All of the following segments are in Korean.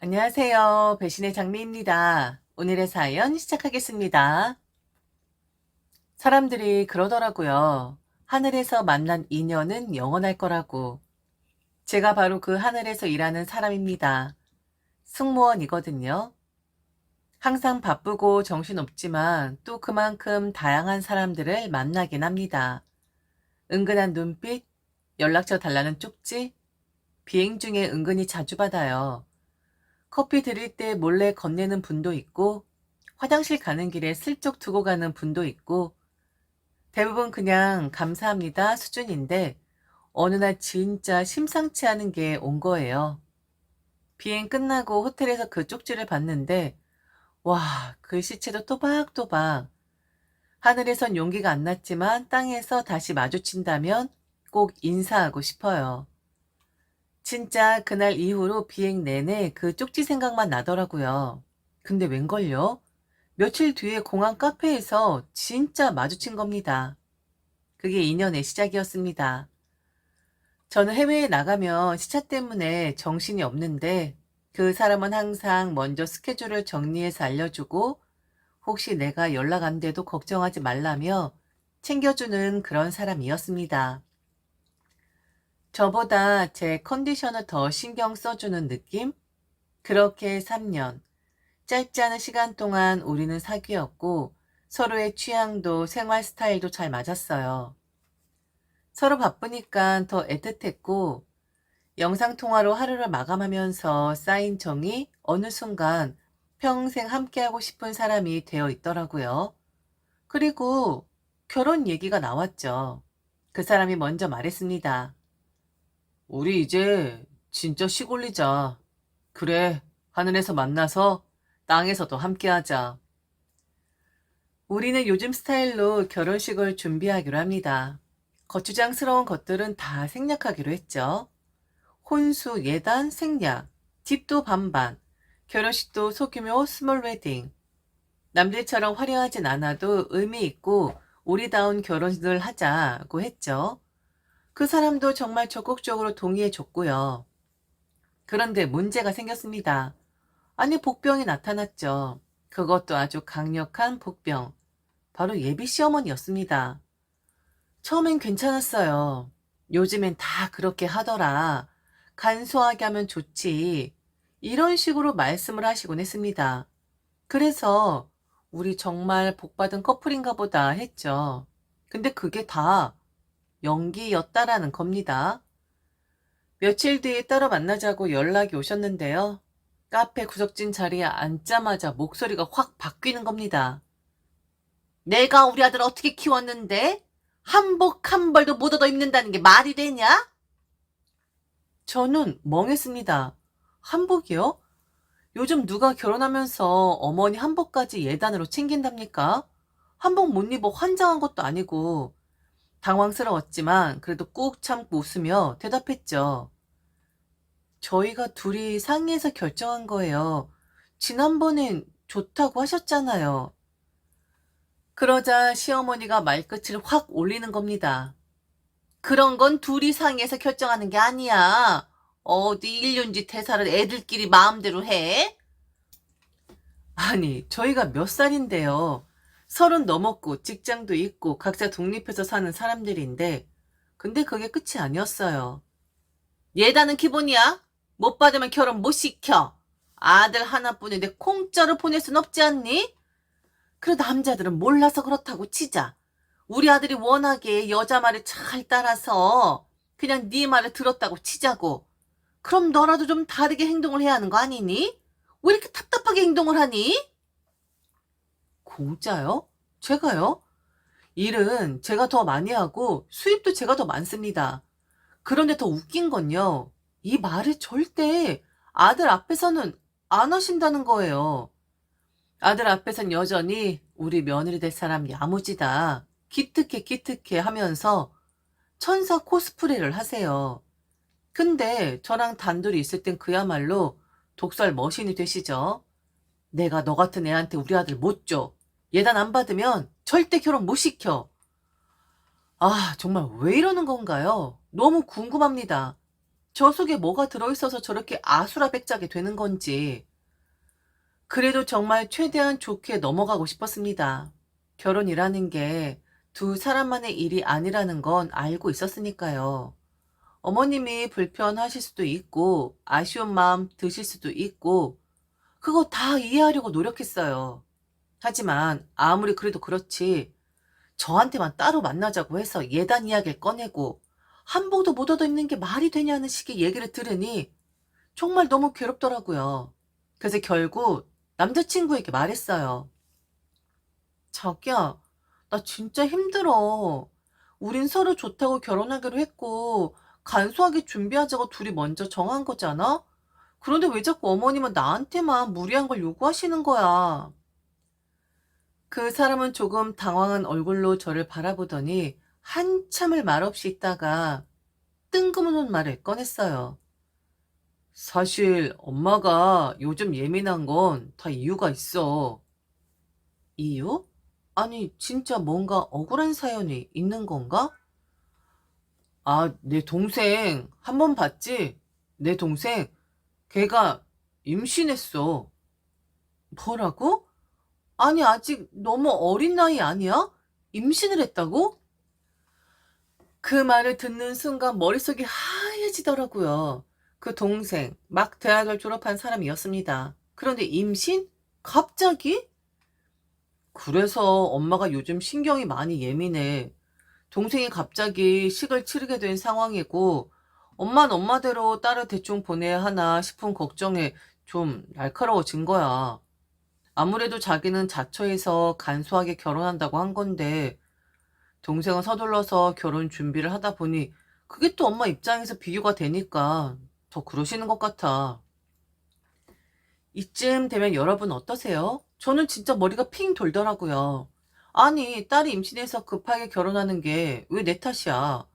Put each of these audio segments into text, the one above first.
안녕하세요. 배신의 장미입니다. 오늘의 사연 시작하겠습니다. 사람들이 그러더라고요. 하늘에서 만난 인연은 영원할 거라고. 제가 바로 그 하늘에서 일하는 사람입니다. 승무원이거든요. 항상 바쁘고 정신없지만 또 그만큼 다양한 사람들을 만나긴 합니다. 은근한 눈빛, 연락처 달라는 쪽지, 비행 중에 은근히 자주 받아요. 커피 드릴 때 몰래 건네는 분도 있고, 화장실 가는 길에 슬쩍 두고 가는 분도 있고, 대부분 그냥 감사합니다 수준인데, 어느 날 진짜 심상치 않은 게 온 거예요. 비행 끝나고 호텔에서 그 쪽지를 봤는데, 와, 글씨체도 또박또박. 하늘에선 용기가 안 났지만 땅에서 다시 마주친다면 꼭 인사하고 싶어요. 진짜 그날 이후로 비행 내내 그 쪽지 생각만 나더라고요. 근데 웬걸요? 며칠 뒤에 공항 카페에서 진짜 마주친 겁니다. 그게 인연의 시작이었습니다. 저는 해외에 나가면 시차 때문에 정신이 없는데 그 사람은 항상 먼저 스케줄을 정리해서 알려주고 혹시 내가 연락 안 돼도 걱정하지 말라며 챙겨주는 그런 사람이었습니다. 저보다 제 컨디션을 더 신경 써주는 느낌? 그렇게 3년. 짧지 않은 시간 동안 우리는 사귀었고 서로의 취향도 생활 스타일도 잘 맞았어요. 서로 바쁘니까 더 애틋했고 영상통화로 하루를 마감하면서 쌓인 정이 어느 순간 평생 함께하고 싶은 사람이 되어 있더라고요. 그리고 결혼 얘기가 나왔죠. 그 사람이 먼저 말했습니다. 우리 이제 진짜 시골리자. 그래, 하늘에서 만나서 땅에서도 함께하자. 우리는 요즘 스타일로 결혼식을 준비하기로 합니다. 거추장스러운 것들은 다 생략하기로 했죠. 혼수, 예단, 생략, 집도 반반, 결혼식도 소규모 스몰 웨딩. 남들처럼 화려하진 않아도 의미 있고 우리다운 결혼을 하자고 했죠. 그 사람도 정말 적극적으로 동의해 줬고요. 그런데 문제가 생겼습니다. 아니, 복병이 나타났죠. 그것도 아주 강력한 복병. 바로 예비 시어머니였습니다. 처음엔 괜찮았어요. 요즘엔 다 그렇게 하더라. 간소하게 하면 좋지. 이런 식으로 말씀을 하시곤 했습니다. 그래서 우리 정말 복받은 커플인가 보다 했죠. 근데 그게 다 연기였다라는 겁니다. 며칠 뒤에 따로 만나자고 연락이 오셨는데요. 카페 구석진 자리에 앉자마자 목소리가 확 바뀌는 겁니다. 내가 우리 아들 어떻게 키웠는데? 한복 한 벌도 못 얻어 입는다는 게 말이 되냐? 저는 멍했습니다. 한복이요? 요즘 누가 결혼하면서 어머니 한복까지 예단으로 챙긴답니까? 한복 못 입어 환장한 것도 아니고 당황스러웠지만 그래도 꾹 참고 웃으며 대답했죠. 저희가 둘이 상의해서 결정한 거예요. 지난번엔 좋다고 하셨잖아요. 그러자 시어머니가 말끝을 확 올리는 겁니다. 그런 건 둘이 상의해서 결정하는 게 아니야. 어디 일륜지 대사를 애들끼리 마음대로 해? 아니, 저희가 몇 살인데요. 30 넘었고 직장도 있고 각자 독립해서 사는 사람들인데 근데 그게 끝이 아니었어요. 예단은 기본이야. 못 받으면 결혼 못 시켜. 아들 하나뿐인데 공짜로 보낼 순 없지 않니? 그래 남자들은 몰라서 그렇다고 치자. 우리 아들이 워낙에 여자 말을 잘 따라서 그냥 네 말을 들었다고 치자고. 그럼 너라도 좀 다르게 행동을 해야 하는 거 아니니? 왜 이렇게 답답하게 행동을 하니? 공짜요? 제가요? 일은 제가 더 많이 하고 수입도 제가 더 많습니다. 그런데 더 웃긴 건요. 이 말을 절대 아들 앞에서는 안 하신다는 거예요. 아들 앞에선 여전히 우리 며느리 될 사람 야무지다. 기특해 기특해 하면서 천사 코스프레를 하세요. 근데 저랑 단둘이 있을 땐 그야말로 독설 머신이 되시죠. 내가 너 같은 애한테 우리 아들 못 줘. 예단 안 받으면 절대 결혼 못 시켜. 아, 정말 왜 이러는 건가요? 너무 궁금합니다. 저 속에 뭐가 들어있어서 저렇게 아수라백작이 되는 건지. 그래도 정말 최대한 좋게 넘어가고 싶었습니다. 결혼이라는 게 두 사람만의 일이 아니라는 건 알고 있었으니까요. 어머님이 불편하실 수도 있고, 아쉬운 마음 드실 수도 있고, 그거 다 이해하려고 노력했어요. 하지만 아무리 그래도 그렇지, 저한테만 따로 만나자고 해서 예단 이야기를 꺼내고, 한복도 못 얻어 입는 게 말이 되냐는 식의 얘기를 들으니 정말 너무 괴롭더라고요. 그래서 결국 남자친구에게 말했어요. 자기야, 나 진짜 힘들어. 우린 서로 좋다고 결혼하기로 했고, 간소하게 준비하자고 둘이 먼저 정한 거잖아? 그런데 왜 자꾸 어머님은 나한테만 무리한 걸 요구하시는 거야? 그 사람은 조금 당황한 얼굴로 저를 바라보더니 한참을 말없이 있다가 뜬금없는 말을 꺼냈어요. 사실 엄마가 요즘 예민한 건 다 이유가 있어. 이유? 아니, 진짜 뭔가 억울한 사연이 있는 건가? 아, 내 동생 한 번 봤지? 내 동생 걔가 임신했어. 뭐라고? 아니, 아직 너무 어린 나이 아니야? 임신을 했다고? 그 말을 듣는 순간 머릿속이 하얘지더라고요. 그 동생, 막 대학을 졸업한 사람이었습니다. 그런데 임신? 갑자기? 그래서 엄마가 요즘 신경이 많이 예민해. 동생이 갑자기 식을 치르게 된 상황이고, 엄만 엄마대로 딸을 대충 보내야 하나 싶은 걱정에 좀 날카로워진 거야. 아무래도 자기는 자처해서 간소하게 결혼한다고 한 건데, 동생은 서둘러서 결혼 준비를 하다 보니, 그게 또 엄마 입장에서 비교가 되니까 더 그러시는 것 같아. 이쯤 되면 여러분 어떠세요? 저는 진짜 머리가 핑 돌더라고요. 아니, 딸이 임신해서 급하게 결혼하는 게 왜 내 탓이야?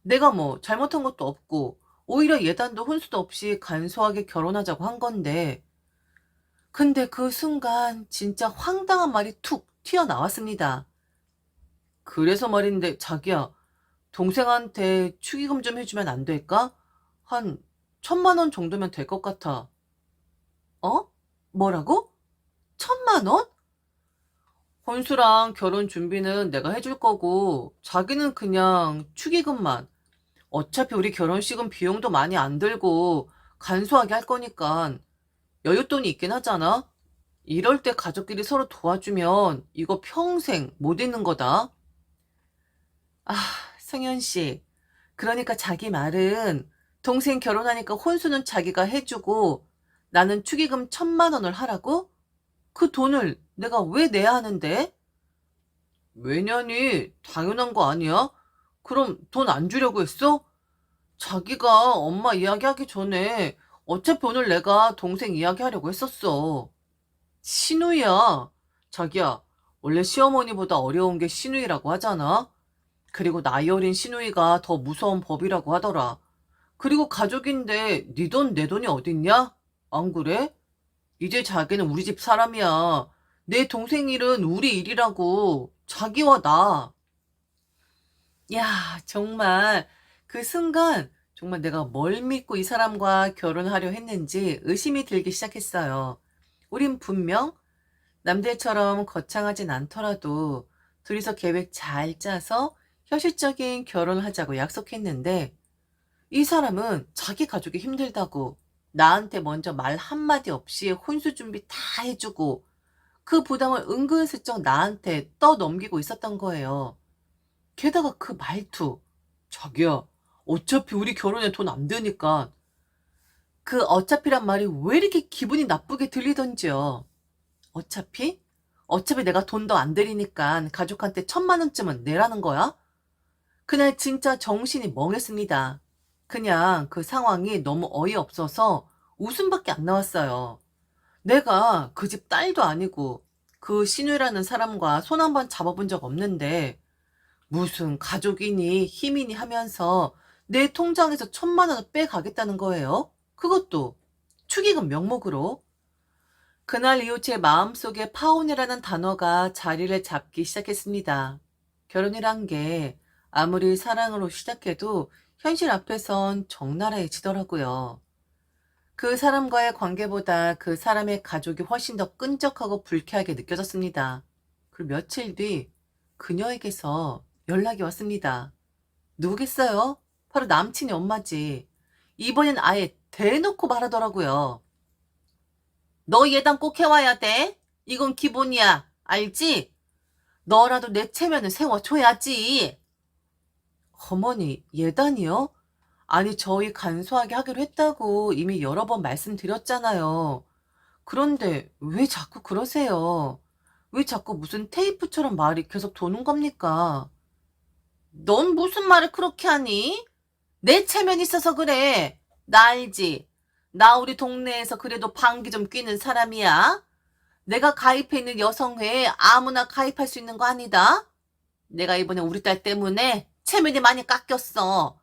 내가 뭐 잘못한 것도 없고, 오히려 예단도 혼수도 없이 간소하게 결혼하자고 한 건데, 근데 그 순간 진짜 황당한 말이 툭 튀어나왔습니다. 그래서 말인데, 자기야, 동생한테 축의금 좀 해주면 안 될까? 한 1,000만 원 정도면 될 것 같아. 어? 뭐라고? 1,000만 원? 혼수랑 결혼 준비는 내가 해줄 거고, 자기는 그냥 축의금만. 어차피 우리 결혼식은 비용도 많이 안 들고, 간소하게 할 거니까, 여윳돈이 있긴 하잖아? 이럴 때 가족끼리 서로 도와주면, 이거 평생 못 잊는 거다. 아, 성현 씨. 그러니까 자기 말은, 동생 결혼하니까 혼수는 자기가 해주고, 나는 축의금 1,000만 원을 하라고? 그 돈을 내가 왜 내야 하는데? 왜냐니? 당연한 거 아니야? 그럼 돈 안 주려고 했어? 자기가 엄마 이야기하기 전에 어차피 오늘 내가 동생 이야기하려고 했었어. 시누이야. 자기야, 원래 시어머니보다 어려운 게 시누이라고 하잖아? 그리고 나이 어린 시누이가 더 무서운 법이라고 하더라. 그리고 가족인데 네 돈 내 돈이 어딨냐? 안 그래? 이제 자기는 우리 집 사람이야. 내 동생 일은 우리 일이라고. 자기와 나. 야, 정말 그 순간 정말 내가 뭘 믿고 이 사람과 결혼하려 했는지 의심이 들기 시작했어요. 우린 분명 남들처럼 거창하진 않더라도 둘이서 계획 잘 짜서 현실적인 결혼을 하자고 약속했는데 이 사람은 자기 가족이 힘들다고 나한테 먼저 말 한마디 없이 혼수 준비 다 해주고 그 부담을 은근슬쩍 나한테 떠넘기고 있었던 거예요. 게다가 그 말투. 자기야, 어차피 우리 결혼에 돈 안 드니까. 그 어차피란 말이 왜 이렇게 기분이 나쁘게 들리던지요. 어차피? 어차피 내가 돈 더 안 들이니까 가족한테 1,000만 원쯤은 내라는 거야? 그날 진짜 정신이 멍했습니다. 그냥 그 상황이 너무 어이없어서 웃음밖에 안 나왔어요. 내가 그 집 딸도 아니고 그 신우라는 사람과 손 한 번 잡아본 적 없는데 무슨 가족이니 힘이니 하면서 내 통장에서 1,000만 원을 빼가겠다는 거예요. 그것도 축의금 명목으로. 그날 이후 제 마음속에 파혼이라는 단어가 자리를 잡기 시작했습니다. 결혼이란 게 아무리 사랑으로 시작해도 현실 앞에선 적나라해지더라고요. 그 사람과의 관계보다 그 사람의 가족이 훨씬 더 끈적하고 불쾌하게 느껴졌습니다. 그리고 며칠 뒤 그녀에게서 연락이 왔습니다. 누구겠어요? 바로 남친이 엄마지. 이번엔 아예 대놓고 말하더라고요. 너 예단 꼭 해와야 돼. 이건 기본이야. 알지? 너라도 내 체면을 세워줘야지. 어머니, 예단이요? 아니, 저희 간소하게 하기로 했다고 이미 여러 번 말씀드렸잖아요. 그런데 왜 자꾸 그러세요? 왜 자꾸 무슨 테이프처럼 말이 계속 도는 겁니까? 넌 무슨 말을 그렇게 하니? 내 체면 있어서 그래. 나 알지? 나 우리 동네에서 그래도 방귀 좀 뀌는 사람이야. 내가 가입해 있는 여성회에 아무나 가입할 수 있는 거 아니다. 내가 이번에 우리 딸 때문에 체면이 많이 깎였어.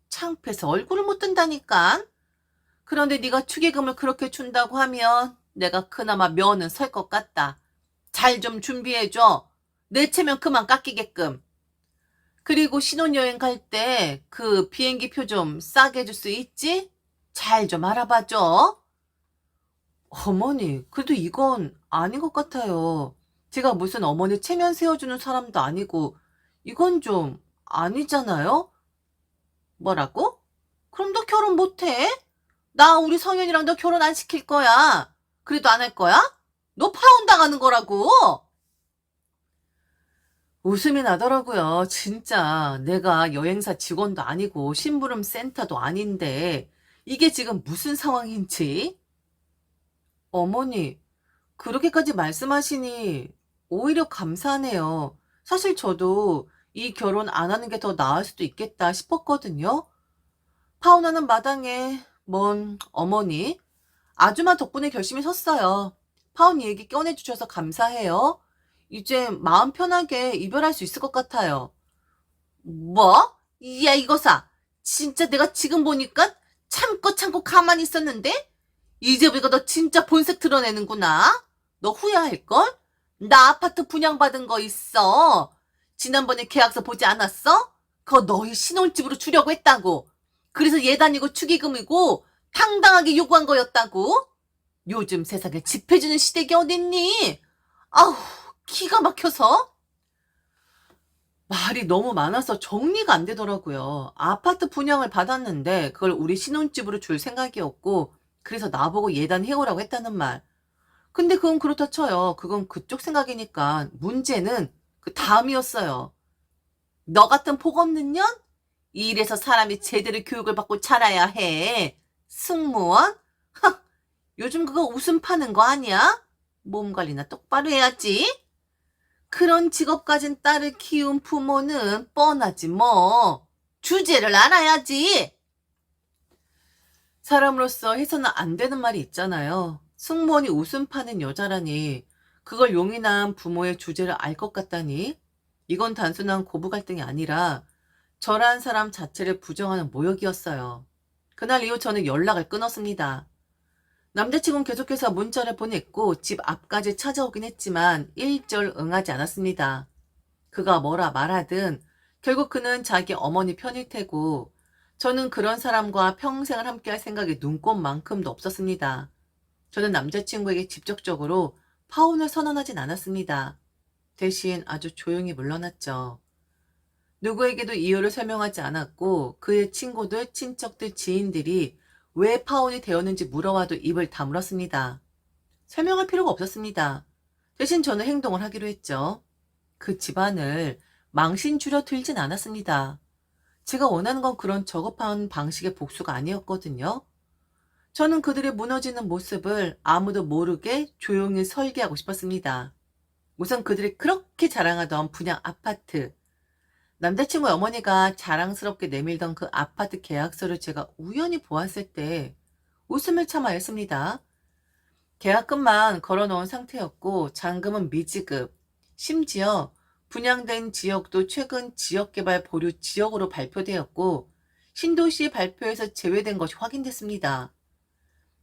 창피해서 얼굴을 못 든다니까. 그런데 네가 축의금을 그렇게 준다고 하면 내가 그나마 면은 설 것 같다. 잘 좀 준비해줘. 내 체면 그만 깎이게끔. 그리고 신혼여행 갈 때 그 비행기 표 좀 싸게 해줄 수 있지? 잘 좀 알아봐줘. 어머니, 그래도 이건 아닌 것 같아요. 제가 무슨 어머니 체면 세워주는 사람도 아니고, 이건 좀 아니잖아요? 뭐라고? 그럼 너 결혼 못해? 나 우리 성현이랑 너 결혼 안 시킬 거야. 그래도 안 할 거야? 너 파혼 당하는 거라고. 웃음이 나더라고요. 진짜 내가 여행사 직원도 아니고 심부름 센터도 아닌데 이게 지금 무슨 상황인지. 어머니, 그렇게까지 말씀하시니 오히려 감사하네요. 사실 저도 이 결혼 안 하는 게 더 나을 수도 있겠다 싶었거든요. 파혼하는 마당에 뭔 어머니, 아줌마 덕분에 결심이 섰어요. 파혼 얘기 꺼내주셔서 감사해요. 이제 마음 편하게 이별할 수 있을 것 같아요. 뭐? 야, 이거사. 진짜 내가 지금 보니까 참고 참고 가만히 있었는데? 이제부터 너 진짜 본색 드러내는구나. 너 후회할걸? 나 아파트 분양받은 거 있어. 지난번에 계약서 보지 않았어? 그거 너희 신혼집으로 주려고 했다고. 그래서 예단이고 축의금이고 당당하게 요구한 거였다고. 요즘 세상에 집 해주는 시댁이 어딨니? 아우, 기가 막혀서. 말이 너무 많아서 정리가 안 되더라고요. 아파트 분양을 받았는데 그걸 우리 신혼집으로 줄 생각이었고 그래서 나보고 예단해오라고 했다는 말. 근데 그건 그렇다 쳐요. 그건 그쪽 생각이니까 문제는 그 다음이었어요. 너 같은 복 없는 년? 이래서 사람이 제대로 교육을 받고 자라야 해. 승무원? 하, 요즘 그거 웃음 파는 거 아니야? 몸 관리나 똑바로 해야지. 그런 직업 가진 딸을 키운 부모는 뻔하지 뭐. 주제를 알아야지. 사람으로서 해서는 안 되는 말이 있잖아요. 승무원이 웃음 파는 여자라니 그걸 용인한 부모의 주제를 알 것 같다니 이건 단순한 고부 갈등이 아니라 저란 사람 자체를 부정하는 모욕이었어요. 그날 이후 저는 연락을 끊었습니다. 남자친구는 계속해서 문자를 보냈고 집 앞까지 찾아오긴 했지만 일절 응하지 않았습니다. 그가 뭐라 말하든 결국 그는 자기 어머니 편일 테고 저는 그런 사람과 평생을 함께할 생각이 눈꼽만큼도 없었습니다. 저는 남자친구에게 직접적으로 파혼을 선언하진 않았습니다. 대신 아주 조용히 물러났죠. 누구에게도 이유를 설명하지 않았고 그의 친구들, 친척들, 지인들이 왜 파혼이 되었는지 물어와도 입을 다물었습니다. 설명할 필요가 없었습니다. 대신 저는 행동을 하기로 했죠. 그 집안을 망신주려 들진 않았습니다. 제가 원하는 건 그런 저급한 방식의 복수가 아니었거든요. 저는 그들의 무너지는 모습을 아무도 모르게 조용히 설계하고 싶었습니다. 우선 그들이 그렇게 자랑하던 분양 아파트, 남자친구의 어머니가 자랑스럽게 내밀던 그 아파트 계약서를 제가 우연히 보았을 때 웃음을 참아야 했습니다. 계약금만 걸어놓은 상태였고 잔금은 미지급, 심지어 분양된 지역도 최근 지역개발 보류 지역으로 발표되었고 신도시 발표에서 제외된 것이 확인됐습니다.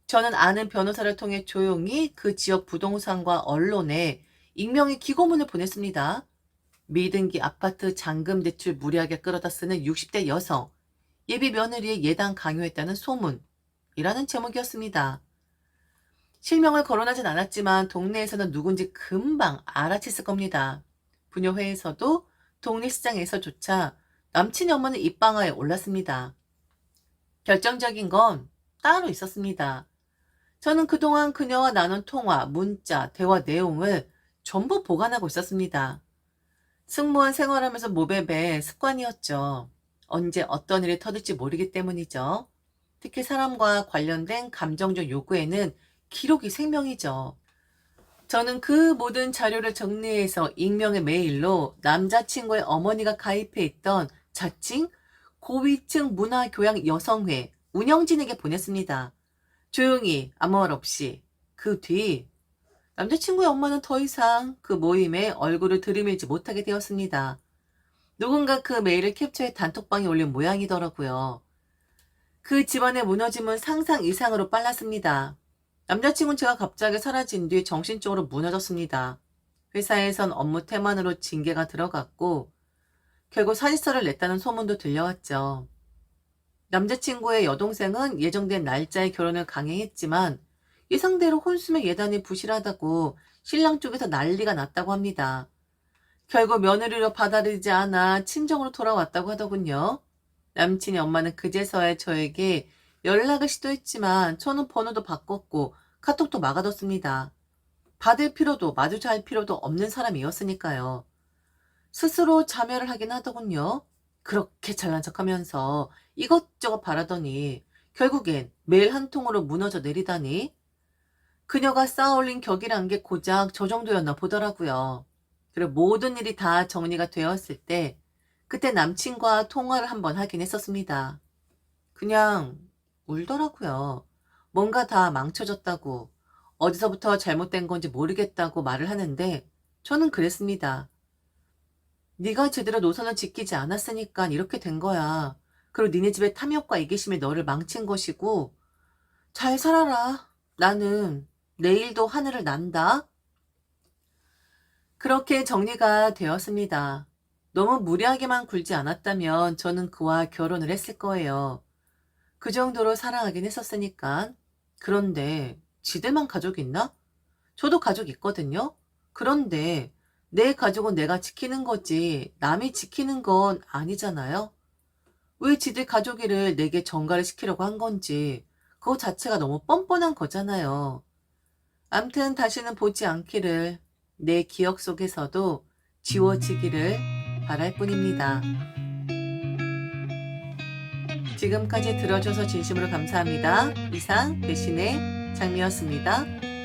저는 아는 변호사를 통해 조용히 그 지역 부동산과 언론에 익명의 기고문을 보냈습니다. 미등기 아파트 잔금 대출 무리하게 끌어다 쓰는 60대 여성, 예비 며느리의 예단 강요했다는 소문이라는 제목이었습니다. 실명을 거론하진 않았지만 동네에서는 누군지 금방 알아챘을 겁니다. 부녀회에서도 동네 시장에서조차 남친의 엄마는 입방아에 올랐습니다. 결정적인 건 따로 있었습니다. 저는 그동안 그녀와 나눈 통화, 문자, 대화 내용을 전부 보관하고 있었습니다. 승무원 생활하면서 모베베 습관이었죠. 언제 어떤 일이 터질지 모르기 때문이죠. 특히 사람과 관련된 감정적 요구에는 기록이 생명이죠. 저는 그 모든 자료를 정리해서 익명의 메일로 남자친구의 어머니가 가입해 있던 자칭 고위층 문화교양 여성회 운영진에게 보냈습니다. 조용히 아무 말 없이. 그 뒤 남자친구의 엄마는 더 이상 그 모임에 얼굴을 들이밀지 못하게 되었습니다. 누군가 그 메일을 캡처해 단톡방에 올린 모양이더라고요. 그 집안의 무너짐은 상상 이상으로 빨랐습니다. 남자친구는 제가 갑자기 사라진 뒤 정신적으로 무너졌습니다. 회사에선 업무 태만으로 징계가 들어갔고 결국 사직서를 냈다는 소문도 들려왔죠. 남자친구의 여동생은 예정된 날짜에 결혼을 강행했지만 예상대로 혼수의 예단이 부실하다고 신랑 쪽에서 난리가 났다고 합니다. 결국 며느리로 받아들이지 않아 친정으로 돌아왔다고 하더군요. 남친의 엄마는 그제서야 저에게 연락을 시도했지만 저는 번호도 바꿨고 카톡도 막아뒀습니다. 받을 필요도 마주할 필요도 없는 사람이었으니까요. 스스로 자멸을 하긴 하더군요. 그렇게 잘난 척하면서 이것저것 바라더니 결국엔 메일 한 통으로 무너져 내리다니. 그녀가 쌓아올린 격이란 게 고작 저 정도였나 보더라고요. 그리고 모든 일이 다 정리가 되었을 때 그때 남친과 통화를 한번 하긴 했었습니다. 그냥 울더라고요. 뭔가 다 망쳐졌다고, 어디서부터 잘못된 건지 모르겠다고 말을 하는데 저는 그랬습니다. 네가 제대로 노선을 지키지 않았으니까 이렇게 된 거야. 그리고 니네 집의 탐욕과 이기심이 너를 망친 것이고 잘 살아라. 나는 내일도 하늘을 난다. 그렇게 정리가 되었습니다. 너무 무리하게만 굴지 않았다면 저는 그와 결혼을 했을 거예요. 그 정도로 사랑하긴 했었으니까. 그런데 지들만 가족 있나? 저도 가족 있거든요. 그런데 내 가족은 내가 지키는 거지 남이 지키는 건 아니잖아요. 왜 지들 가족이를 내게 전가를 시키려고 한 건지 그거 자체가 너무 뻔뻔한 거잖아요. 암튼 다시는 보지 않기를, 내 기억 속에서도 지워지기를 바랄 뿐입니다. 지금까지 들어줘서 진심으로 감사합니다. 이상 배신의 장미였습니다.